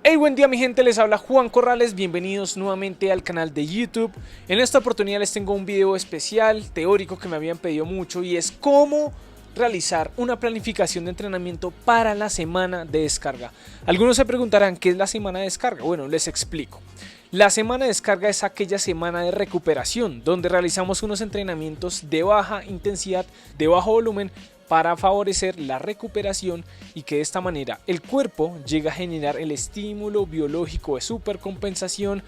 Hey, buen día mi gente, les habla Juan Corrales, bienvenidos nuevamente al canal de YouTube. En esta oportunidad les tengo un video especial, teórico, que me habían pedido mucho, y es cómo realizar una planificación de entrenamiento para la semana de descarga. Algunos se preguntarán, ¿qué es la semana de descarga? Bueno, les explico. La semana de descarga es aquella semana de recuperación, donde realizamos unos entrenamientos de baja intensidad, de bajo volumen, para favorecer la recuperación y que de esta manera el cuerpo llegue a generar el estímulo biológico de supercompensación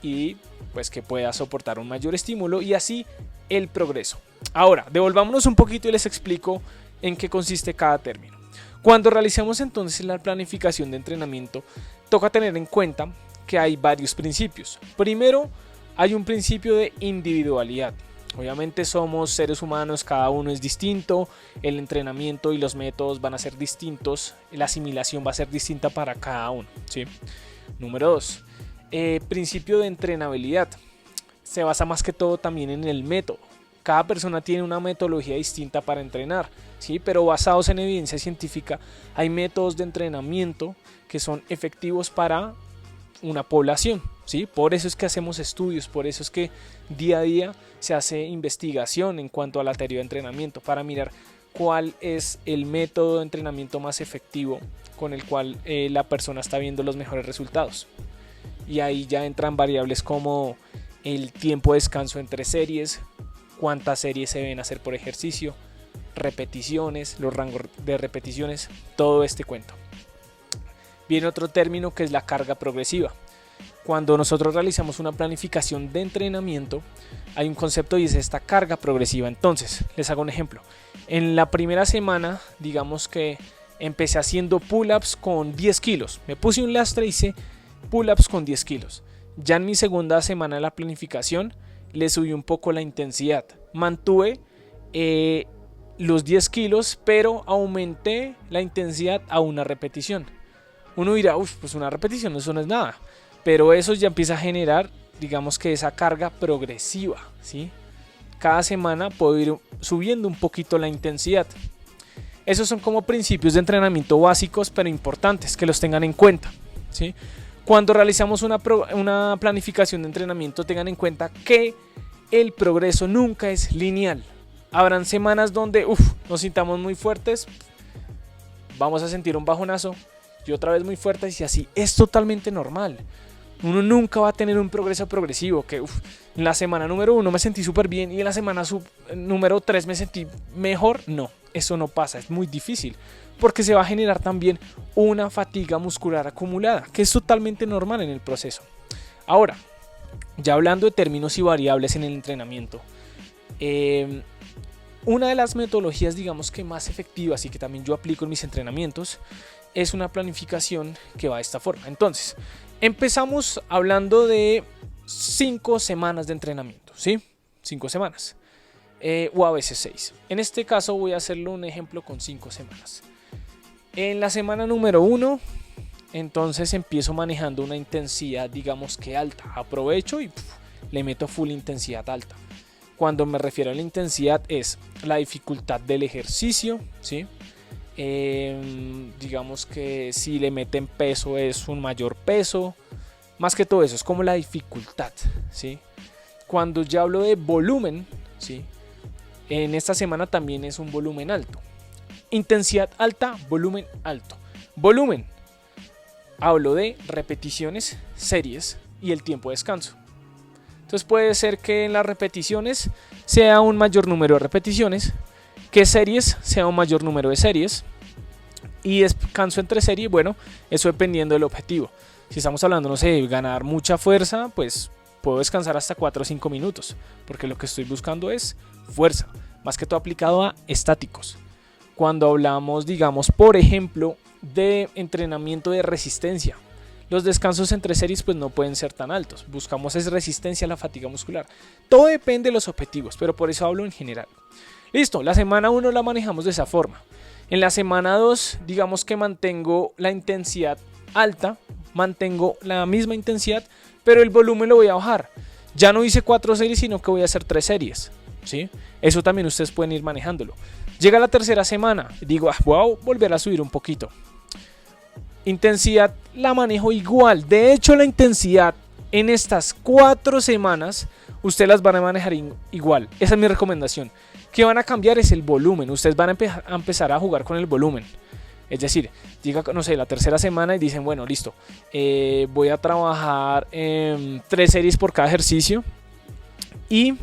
y pues que pueda soportar un mayor estímulo y así el progreso. Ahora, devolvámonos un poquito y les explico en qué consiste cada término. Cuando realizamos entonces la planificación de entrenamiento, toca tener en cuenta que hay varios principios. Primero, hay un principio de individualidad. Obviamente somos seres humanos, cada uno es distinto, el entrenamiento y los métodos van a ser distintos, la asimilación va a ser distinta para cada uno, ¿sí? Número 2, principio de entrenabilidad. Se basa más que todo también en el método. Cada persona tiene una metodología distinta para entrenar, ¿sí? Pero basados en evidencia científica, hay métodos de entrenamiento que son efectivos para una población, ¿sí? Por eso es que hacemos estudios, por eso es que día a día se hace investigación en cuanto a la teoría de entrenamiento para mirar cuál es el método de entrenamiento más efectivo con el cual la persona está viendo los mejores resultados. Y ahí ya entran variables como el tiempo de descanso entre series, cuántas series se deben hacer por ejercicio, repeticiones, los rangos de repeticiones, todo este cuento. Viene otro término que es la carga progresiva. Cuando nosotros realizamos una planificación de entrenamiento, hay un concepto y es esta carga progresiva. Entonces, les hago un ejemplo. En la primera semana, digamos que empecé haciendo pull-ups con 10 kilos. Me puse un lastre y hice pull-ups con 10 kilos. Ya en mi segunda semana de la planificación, le subí un poco la intensidad. Mantuve los 10 kilos, pero aumenté la intensidad a una repetición. Uno dirá, pues una repetición, eso no es nada. Pero eso ya empieza a generar, digamos que esa carga progresiva, ¿sí? Cada semana puedo ir subiendo un poquito la intensidad. Esos son como principios de entrenamiento básicos, pero importantes, que los tengan en cuenta, ¿sí? Cuando realizamos una planificación de entrenamiento, tengan en cuenta que el progreso nunca es lineal. Habrán semanas donde nos sintamos muy fuertes, vamos a sentir un bajonazo, y otra vez muy fuerte, y así es totalmente normal. Uno nunca va a tener un progreso progresivo que en la semana número 1 me sentí súper bien y en la semana número 3 me sentí mejor. No, eso no pasa, es muy difícil porque se va a generar también una fatiga muscular acumulada que es totalmente normal en el proceso. Ahora, ya hablando de términos y variables en el entrenamiento, una de las metodologías, digamos que más efectivas y que también yo aplico en mis entrenamientos es una planificación que va de esta forma. Entonces, empezamos hablando de 5 semanas de entrenamiento, ¿sí? 5 semanas, o a veces 6. En este caso voy a hacerlo un ejemplo con 5 semanas. En la semana número 1, entonces empiezo manejando una intensidad, digamos que alta. Aprovecho y le meto full intensidad alta. Cuando me refiero a la intensidad es la dificultad del ejercicio, ¿sí? Digamos que si le meten peso es un mayor peso, más que todo eso es como la dificultad, ¿sí? Cuando ya hablo de volumen, ¿sí? En esta semana también es un volumen alto, intensidad alta, volumen alto. Volumen, hablo de repeticiones, series y el tiempo de descanso. Entonces puede ser que en las repeticiones sea un mayor número de repeticiones, que series sea un mayor número de series y descanso entre series, bueno, eso dependiendo del objetivo. Si estamos hablando, no sé, de ganar mucha fuerza, pues puedo descansar hasta 4 o 5 minutos, porque lo que estoy buscando es fuerza, más que todo aplicado a estáticos. Cuando hablamos, digamos, por ejemplo, de entrenamiento de resistencia, los descansos entre series pues no pueden ser tan altos, buscamos es resistencia a la fatiga muscular. Todo depende de los objetivos, pero por eso hablo en general. Listo, la semana 1 la manejamos de esa forma. En la semana 2, digamos que mantengo la intensidad alta, mantengo la misma intensidad, pero el volumen lo voy a bajar. Ya no hice 4 series, sino que voy a hacer 3 series, ¿sí? Eso también ustedes pueden ir manejándolo. Llega la tercera semana, digo, voy a volver a subir un poquito. Intensidad la manejo igual. De hecho, la intensidad en estas 4 semanas ustedes las van a manejar igual. Esa es mi recomendación. ¿Qué van a cambiar? Es el volumen. Ustedes van a empezar a jugar con el volumen. Es decir, llega, no sé, la tercera semana y dicen, bueno, listo, voy a trabajar 3 series por cada ejercicio. Y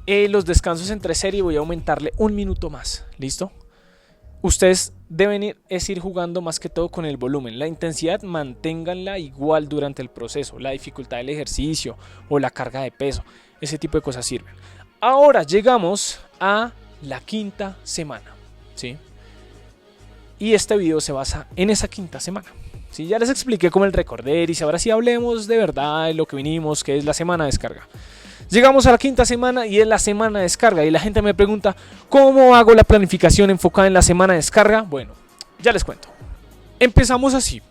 los descansos entre series voy a aumentarle 1 minuto más. ¿Listo? Ustedes deben ir jugando más que todo con el volumen. La intensidad manténganla igual durante el proceso. La dificultad del ejercicio o la carga de peso. Ese tipo de cosas sirven. Ahora llegamos a la 5ª semana, ¿sí? Y este video se basa en esa 5ª semana. ¿Sí? Ya les expliqué cómo el recorder y ahora sí hablemos de verdad de lo que vinimos, que es la semana de descarga. Llegamos a la 5ª semana y es la semana de descarga. Y la gente me pregunta, ¿cómo hago la planificación enfocada en la semana de descarga? Bueno, ya les cuento. Empezamos así.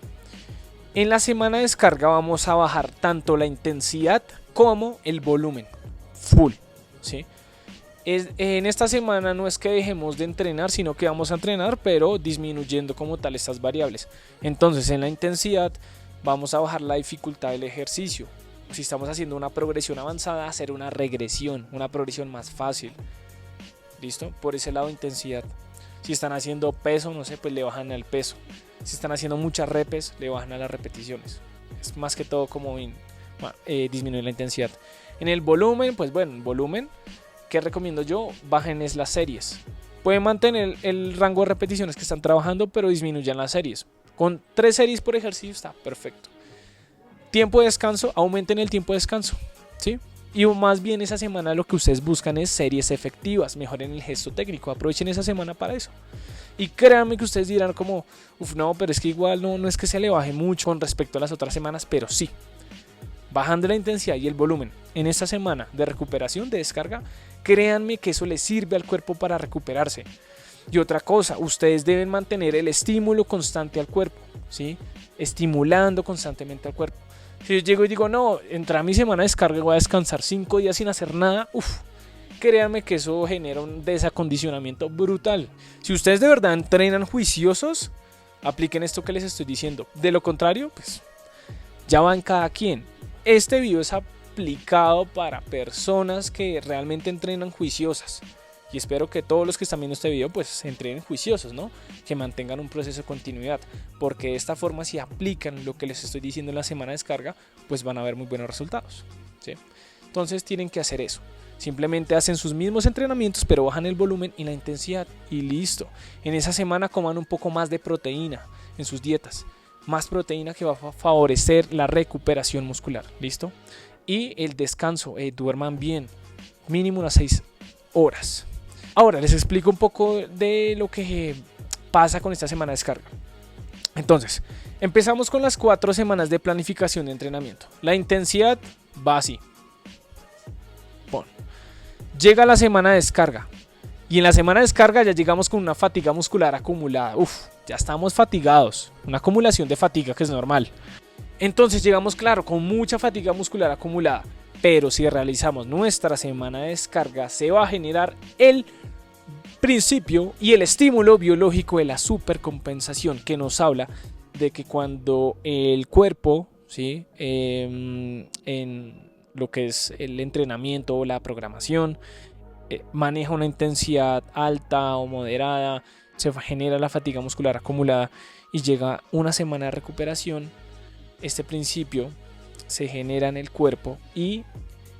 En la semana de descarga vamos a bajar tanto la intensidad como el volumen. Full, ¿sí? En esta semana no es que dejemos de entrenar, sino que vamos a entrenar, pero disminuyendo como tal estas variables. Entonces, en la intensidad vamos a bajar la dificultad del ejercicio. Si estamos haciendo una progresión avanzada, hacer una regresión, una progresión más fácil. ¿Listo? Por ese lado, intensidad. Si están haciendo peso, no sé, pues le bajan al peso. Si están haciendo muchas repes, le bajan a las repeticiones. Es más que todo como disminuir la intensidad. En el volumen, pues bueno, el volumen, ¿qué recomiendo yo? Bajen es las series. Pueden mantener el rango de repeticiones que están trabajando, pero disminuyan las series. Con 3 series por ejercicio está perfecto. Tiempo de descanso, aumenten el tiempo de descanso, ¿sí? Y más bien esa semana lo que ustedes buscan es series efectivas, mejoren el gesto técnico, aprovechen esa semana para eso. Y créanme que ustedes dirán como, no, pero es que igual no es que se le baje mucho con respecto a las otras semanas, pero sí. Bajando la intensidad y el volumen en esta semana de recuperación, de descarga, créanme que eso les sirve al cuerpo para recuperarse. Y otra cosa, ustedes deben mantener el estímulo constante al cuerpo, ¿sí? Estimulando constantemente al cuerpo. Si yo llego y digo, no, entra mi semana de descarga y voy a descansar 5 días sin hacer nada, créanme que eso genera un desacondicionamiento brutal. Si ustedes de verdad entrenan juiciosos, apliquen esto que les estoy diciendo. De lo contrario, pues ya va en cada quien. Este video es aplicado para personas que realmente entrenan juiciosas. Y espero que todos los que están viendo este video pues se entrenen juiciosos, ¿no? Que mantengan un proceso de continuidad. Porque de esta forma, si aplican lo que les estoy diciendo en la semana de descarga, pues van a ver muy buenos resultados, ¿sí? Entonces tienen que hacer eso. Simplemente hacen sus mismos entrenamientos, pero bajan el volumen y la intensidad y listo. En esa semana coman un poco más de proteína en sus dietas. Más proteína que va a favorecer la recuperación muscular, ¿listo? Y el descanso, duerman bien, mínimo unas 6 horas. Ahora les explico un poco de lo que pasa con esta semana de descarga. Entonces, empezamos con las 4 semanas de planificación de entrenamiento. La intensidad va así. Llega la semana de descarga. Y en la semana de descarga ya llegamos con una fatiga muscular acumulada. Ya estamos fatigados. Una acumulación de fatiga que es normal. Entonces llegamos, claro, con mucha fatiga muscular acumulada. Pero si realizamos nuestra semana de descarga, se va a generar el principio y el estímulo biológico de la supercompensación, que nos habla de que cuando el cuerpo, ¿sí? En lo que es el entrenamiento o la programación, maneja una intensidad alta o moderada, se genera la fatiga muscular acumulada y llega una semana de recuperación. Este principio se genera en el cuerpo y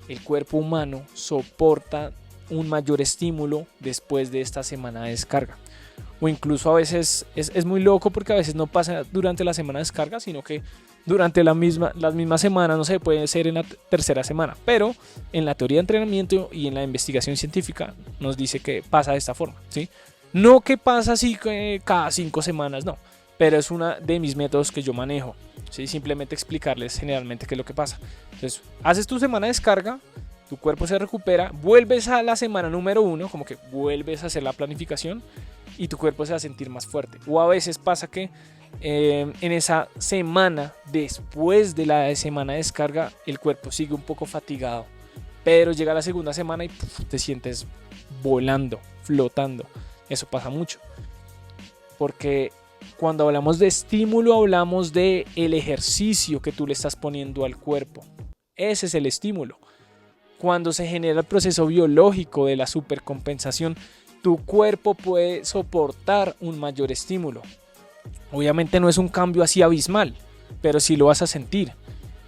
el cuerpo humano soporta un mayor estímulo después de esta semana de descarga. O incluso a veces es muy loco porque a veces no pasa durante la semana de descarga, sino que durante las mismas semanas, no sé, puede ser en la tercera semana, pero en la teoría de entrenamiento y en la investigación científica nos dice que pasa de esta forma, ¿sí? No que pasa así cada 5 semanas, no, pero es uno de mis métodos que yo manejo, ¿sí? Simplemente explicarles generalmente qué es lo que pasa. Entonces, haces tu semana de descarga, tu cuerpo se recupera, vuelves a la semana número 1, como que vuelves a hacer la planificación y tu cuerpo se va a sentir más fuerte. O a veces pasa que en esa semana, después de la semana de descarga, el cuerpo sigue un poco fatigado, pero llega la segunda semana y te sientes volando, flotando. Eso pasa mucho, porque Cuando hablamos de estímulo, hablamos de el ejercicio que tú le estás poniendo al cuerpo. Ese es el estímulo. Cuando se genera el proceso biológico de la supercompensación, tu cuerpo puede soportar un mayor estímulo. Obviamente no es un cambio así abismal, pero sí lo vas a sentir.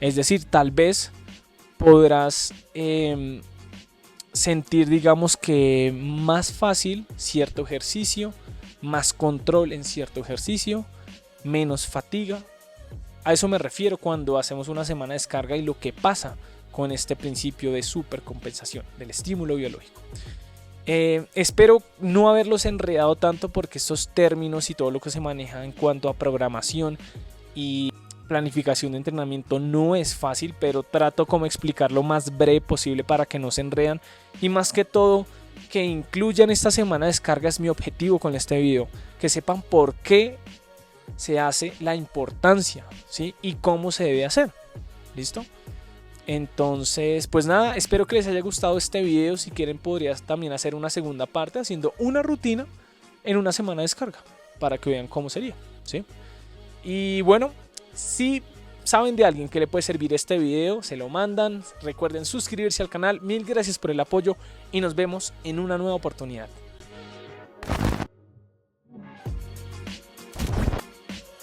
Es decir, tal vez podrás sentir, digamos que más fácil cierto ejercicio, más control en cierto ejercicio, menos fatiga. A eso me refiero cuando hacemos una semana de descarga y lo que pasa con este principio de supercompensación del estímulo biológico. Espero no haberlos enredado tanto porque estos términos y todo lo que se maneja en cuanto a programación y planificación de entrenamiento no es fácil, pero trato como explicar lo más breve posible para que no se enredan y más que todo que incluyan esta semana de descarga es mi objetivo con este video, que sepan por qué se hace, la importancia, ¿sí? Y cómo se debe hacer. ¿Listo? Entonces, pues nada, espero que les haya gustado este video. Si quieren podrías también hacer una segunda parte haciendo una rutina en una semana de descarga para que vean cómo sería, ¿sí? Y bueno, si saben de alguien que le puede servir este video, se lo mandan. Recuerden suscribirse al canal. Mil gracias por el apoyo y nos vemos en una nueva oportunidad.